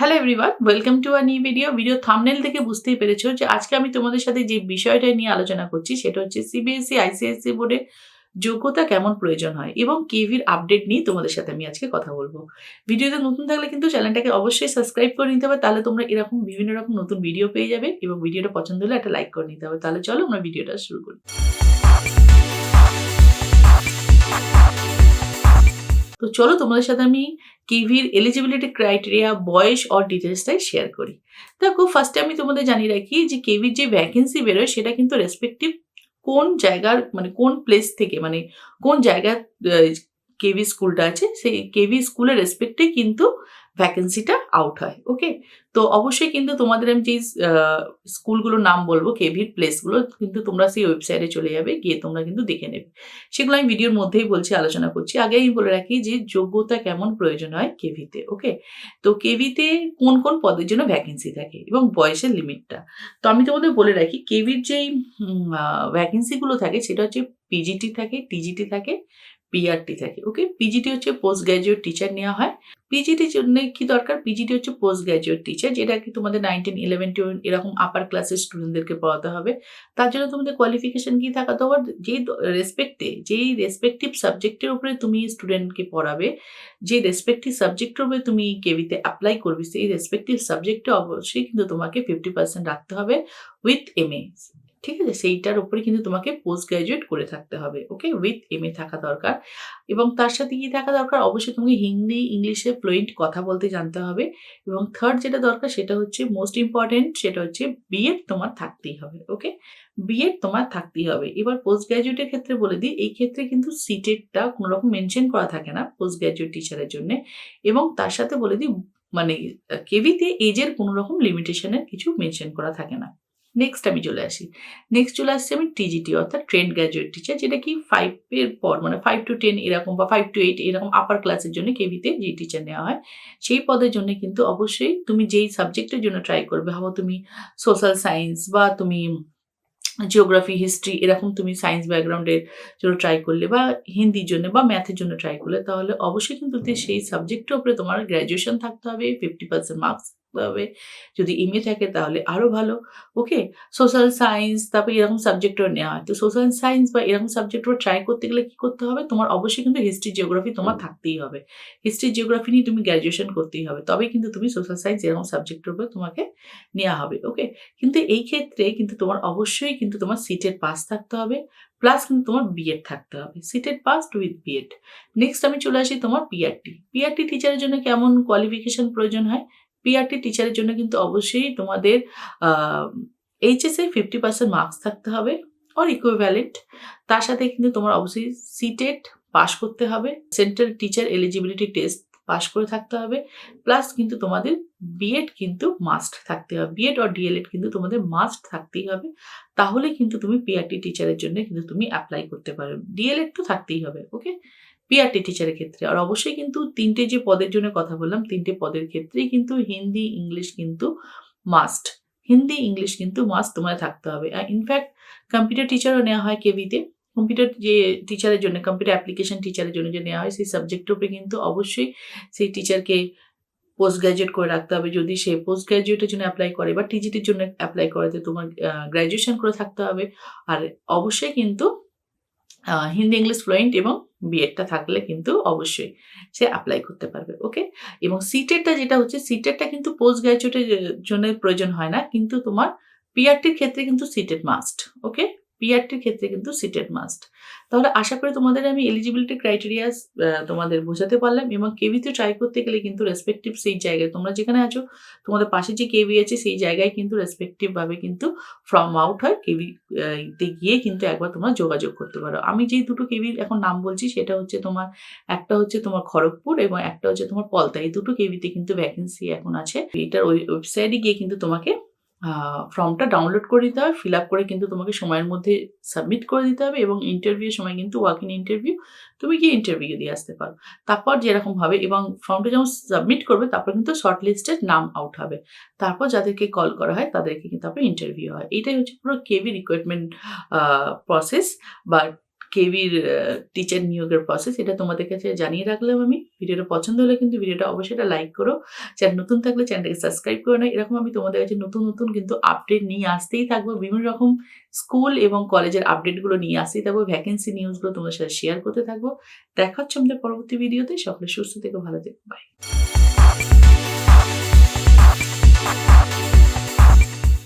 Hello everyone, welcome to a new video thumbnail থেকে বুঝতেই পেরেছো যে আজকে আমি তোমাদের সাথে যে বিষয়টা নিয়ে আলোচনা করছি সেটা হচ্ছে সিবিএসই আইসিএসসি বোর্ডে যোগ্যতা কেমন প্রয়োজন হয় এবং কেভির আপডেট নিয়ে তোমাদের সাথে আমি আজকে কথা বলবো। ভিডিওতে নতুন থাকলে কিন্তু চ্যানেলটাকে অবশ্যই সাবস্ক্রাইব করে নিতে হবে, তাহলে তোমরা এরকম বিভিন্ন রকম নতুন ভিডিও পেয়ে যাবে এবং ভিডিওটা পছন্দ হলে একটা লাইক করে নিতে হবে। তাহলে চলো আমরা ভিডিওটা শুরু করি। তো চলো তোমাদের সাথে আমি কেভির এলিজিবিলিটি ক্রাইটেরিয়া, বয়স আর ডিটেলসটাই শেয়ার করি। দেখো, ফার্স্টে আমি তোমাদের জানিয়ে রাখি যে কেভির যে ভ্যাকেন্সি বেরোয় সেটা কিন্তু রেসপেক্টিভ কোন জায়গার মানে কোন প্লেস থেকে মানে কোন জায়গার কেভি স্কুলটা আছে সেই কেভি স্কুলের রেসপেক্টে কিন্তু ভ্যাকেন্সিটা আউট হয়। ওকে, তো অবশ্যই কিন্তু তোমাদের আমি যেই স্কুলগুলোর নাম বলবো, কেভির প্লেসগুলো কিন্তু তোমরা সেই ওয়েবসাইটে চলে যাবে, গিয়ে তোমরা কিন্তু দেখে নেবে। সেগুলো আমি ভিডিওর মধ্যেই বলছি, আলোচনা করছি। আগে আমি বলে রাখি যে যোগ্যতা কেমন প্রয়োজন হয় কেভিতে। ওকে, তো কেভিতে কোন কোন পদের জন্য ভ্যাকেন্সি থাকে এবং বয়সের লিমিটটা। তো আমি তোমাদের বলে রাখি কেভির যেই ভ্যাকেন্সিগুলো থাকে সেটা হচ্ছে পিজিটি থাকে, টিজিটি থাকে, পিআরটি থাকে। ওকে, পিজিটি হচ্ছে পোস্ট গ্র্যাজুয়েট টিচার নেওয়া হয়। পিজিটির জন্য কি দরকার? পিজিটি হচ্ছে পোস্ট গ্র্যাজুয়েট টিচার, যেটা কি তোমাদের 9, 11, 12 এরকম আপার ক্লাসের স্টুডেন্টদেরকে পড়াতে হবে। তার জন্য তোমাদের কোয়ালিফিকেশন কি থাকা দরকার? যেই রেসপেক্টিভ সাবজেক্টের উপরে তুমি স্টুডেন্টকে পড়াবে, যে রেসপেক্টিভ সাবজেক্টের উপরে তুমি কেভিতে অ্যাপ্লাই করবে, সেই রেসপেক্টিভ সাবজেক্টে অবশ্যই কিন্তু তোমাকে 50% রাখতে হবে উইথ এমএ। ঠিক আছে? সেইটার উপরে কিন্তু তোমাকে পোস্ট গ্র্যাজুয়েট করে থাকতে হবে। ওকে? উইথ এমএ থাকা দরকার এবং তার সাথে কি থাকা দরকার? অবশ্যই তোমাকে হিন্দি, ইংলিশে ফ্লুয়েন্ট কথা বলতে জানতে হবে এবং থার্ড যেটা দরকার সেটা হচ্ছে মোস্ট ইম্পোর্টেন্ট, সেটা হচ্ছে বিএড তোমার থাকতেই হবে। ওকে? বিএড তোমার থাকতেই হবে। এবার পোস্ট গ্র্যাজুয়েটের ক্ষেত্রে বলে দিই, এই ক্ষেত্রে কিন্তু সিটেটটা কোনো রকম মেনশন করা থাকে না পোস্ট গ্র্যাজুয়েট টিচারের জন্যে এবং তার সাথে বলে দিই মানে কেভিতে এজের কোনো রকম লিমিটেশনের কিছু মেনশন করা থাকে না। নেক্সট নেক্সট চলে আসছি আমি টিজিটি অর্থাৎ ট্রেন্ড গ্র্যাজুয়েট টিচার, যেটা কি 5 এর পর মানে 5 to 10 এরকম বা 5 to 8 এরকম আপার ক্লাসের জন্য কেভিতে যে টিচার নেওয়া হয়। সেই পদের জন্য কিন্তু অবশ্যই তুমি যেই সাবজেক্টের জন্য ট্রাই করবে, ভাবো তুমি সোশ্যাল সায়েন্স বা তুমি জিওগ্রাফি, হিস্ট্রি এরকম তুমি সায়েন্স ব্যাকগ্রাউন্ডের জন্য ট্রাই করলে বা হিন্দির জন্য বা ম্যাথের জন্য ট্রাই করলে, তাহলে অবশ্যই কিন্তু সেই সাবজেক্টের উপরে তোমার গ্র্যাজুয়েশন থাকতে হবে, 50% মার্কস থাকতে হবে। যদি এমএ থাকে তাহলে আরো ভালো। ওকে? সোশ্যাল সায়েন্স তারপরে এরকম সাবজেক্টও নেওয়া হয়। তো সোশ্যাল সায়েন্স বা এরকম সাবজেক্টও ট্রাই করতে গেলে কি করতে হবে? তোমার অবশ্যই কিন্তু হিস্ট্রি, জিওগ্রাফি তোমার থাকতেই হবে। হিস্ট্রি, জিওগ্রাফি নিয়ে তুমি গ্র্যাজুয়েশন করতেই হবে। তবেই কিন্তু তুমি সোশ্যাল সায়েন্স এরকম সাবজেক্টের উপরে তোমাকে নেওয়া হবে। ওকে? কিন্তু এই ক্ষেত্রে কিন্তু তোমার অবশ্যই কিন্তু তোমার সিটেট পাস থাকতে হবে, প্লাস কিন্তু তোমার বিএড থাকতে হবে। CTET pass with B Ed. Next আমি চলে আসি তোমার পিআরটি। পিআরটি টিচারের জন্য কেমন কোয়ালিফিকেশন প্রয়োজন হয়? পিআরটি টিচারের জন্য কিন্তু অবশ্যই তোমাদের এইচএসে 50% মার্কস থাকতে হবে অর ইকুইভ্যালেন্ট। তার সাথে কিন্তু তোমার অবশ্যই সিটেট পাস করতে হবে, central teacher eligibility test pass করে থাকতে হবে, প্লাস কিন্তু তোমাদের বিএড কিন্তু মাস্ট থাকতে হবে। বিএড অর ডিএলএড কিন্তু তোমাদের মাস্ট থাকতেই হবে। তাহলে কিন্তু তুমি পিআরটি টিচারের জন্য কিন্তু তুমি অ্যাপ্লাই করতে পারো। ডিএলএড তো থাকতেই হবে। ওকে? পিআরটি টিচারের ক্ষেত্রে। আর অবশ্যই কিন্তু ৩ টে যে পদের জন্য কথা বললাম, ৩ টে পদের ক্ষেত্রেই কিন্তু হিন্দি, ইংলিশ কিন্তু মাস্ট। হিন্দি, ইংলিশ কিন্তু মাস্ট তোমার থাকতে হবে। ইনফ্যাক্ট কম্পিউটার টিচারও নেওয়া হয় কেভিতে। কম্পিউটার যে টিচারের জন্য, কম্পিউটার অ্যাপ্লিকেশন টিচারের জন্য যে নেওয়া হয়, সেই সাবজেক্টের উপরে কিন্তু অবশ্যই সেই টিচারকে পোস্ট গ্র্যাজুয়েট করে রাখতে হবে। যদি সে পোস্ট গ্র্যাজুয়েটের জন্য অ্যাপ্লাই করে বা টিজিটির জন্য অ্যাপ্লাই করে, তো তোমার গ্র্যাজুয়েশন করে থাকতে হবে। আর অবশ্যই কিন্তু হিন্দি, ইংলিশ ফ্লুয়েন্ট এবং বিএডটা থাকলে কিন্তু অবশ্যই সে অ্যাপ্লাই করতে পারবে। ওকে? এবং সিটেটটা যেটা হচ্ছে, সিটেটটা কিন্তু পোস্ট গ্র্যাজুয়েটের জন্য প্রয়োজন হয় না, কিন্তু তোমার পিআরটির ক্ষেত্রে কিন্তু সিটেট মাস্ট। ওকে? পিআরটির ক্ষেত্রে কিন্তু সিটেট মাস্ট। তাহলে আশা করি তোমাদের আমি এলিজিবিলিটি ক্রাইটেরিয়া তোমাদের বোঝাতে পারলাম এবং কেভিতে ট্রাই করতে গেলে কিন্তু রেসপেক্টিভ সেই জায়গায় তোমরা যেখানে আছো, তোমাদের পাশে যে কেভি আছে সেই জায়গায় কিন্তু রেসপেক্টিভ ভাবে কিন্তু ফর্ম আউট হয়। কেভি তে গিয়ে কিন্তু একবার তোমরা যোগাযোগ করতে পারো। আমি যেই দুটো কেভির এখন নাম বলছি সেটা হচ্ছে তোমার, একটা হচ্ছে তোমার খড়গপুর এবং একটা হচ্ছে তোমার পলতা। এই দুটো কেভিতে কিন্তু ভ্যাকেন্সি এখন আছে। এটার ওয়েবসাইটে গিয়ে কিন্তু তোমাকে ফর্মটা ডাউনলোড করে দিতে হবে, ফিল আপ করে কিন্তু তোমাকে সময়ের মধ্যে সাবমিট করে দিতে হবে এবং ইন্টারভিউয়ের সময় কিন্তু ওয়াক ইন ইন্টারভিউ, তুমি গিয়ে ইন্টারভিউ দিয়ে আসতে পারো। তারপর যেরকম হবে এবং ফর্মটা যখন সাবমিট করবে তারপর কিন্তু শর্ট লিস্টেড নাম আউট হবে। তারপর যাদেরকে কল করা হয় তাদেরকে কিন্তু তারপর ইন্টারভিউ হয়। এটাই হচ্ছে পুরো কেভি রিক্রুটমেন্ট প্রসেস বা কেভির টিচার নিয়োগের প্রসেস, এটা তোমাদের কাছে জানিয়ে রাখলাম আমি। ভিডিওটা পছন্দ হলে কিন্তু ভিডিওটা অবশ্যই একটা লাইক করো। চ্যানেল নতুন থাকলে চ্যানেলটাকে সাবস্ক্রাইব করে নাও। এরকম আমি তোমাদের কাছে নতুন কিন্তু আপডেট নিয়ে আসতেই থাকবো। বিভিন্ন রকম স্কুল এবং কলেজের আপডেটগুলো নিয়ে আসতেই থাকবো। ভ্যাকেন্সি নিউজগুলো তোমাদের সাথে শেয়ার করতে থাকবো। দেখা হচ্ছে আমাদের পরবর্তী ভিডিওতে। সকলে সুস্থ থেকো, ভালো থেকো। বাই।